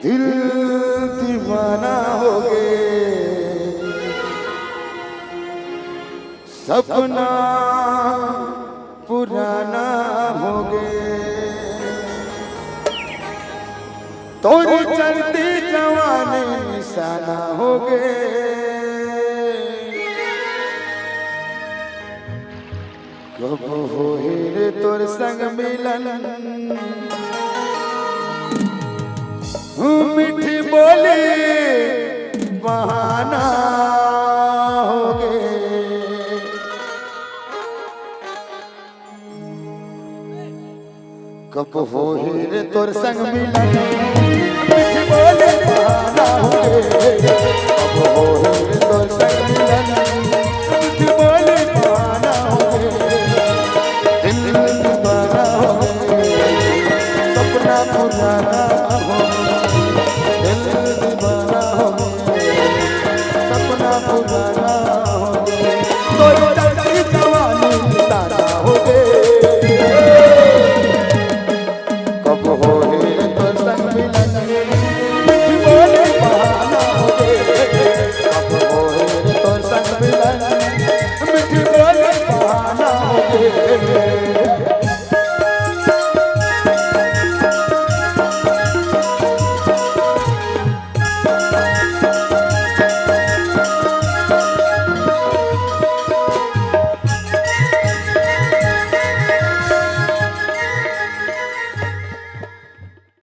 दिल दीवाना हो गए, सपना पुराना हो गए, तोरी चलती जवानी निशाना हो गए। कब हो रे तोर संग मिलन, मीठी बोली बहाना हो गए। कब हो रे तोर संग मिलन, मीठी बोली बहाना हो गए। कब हो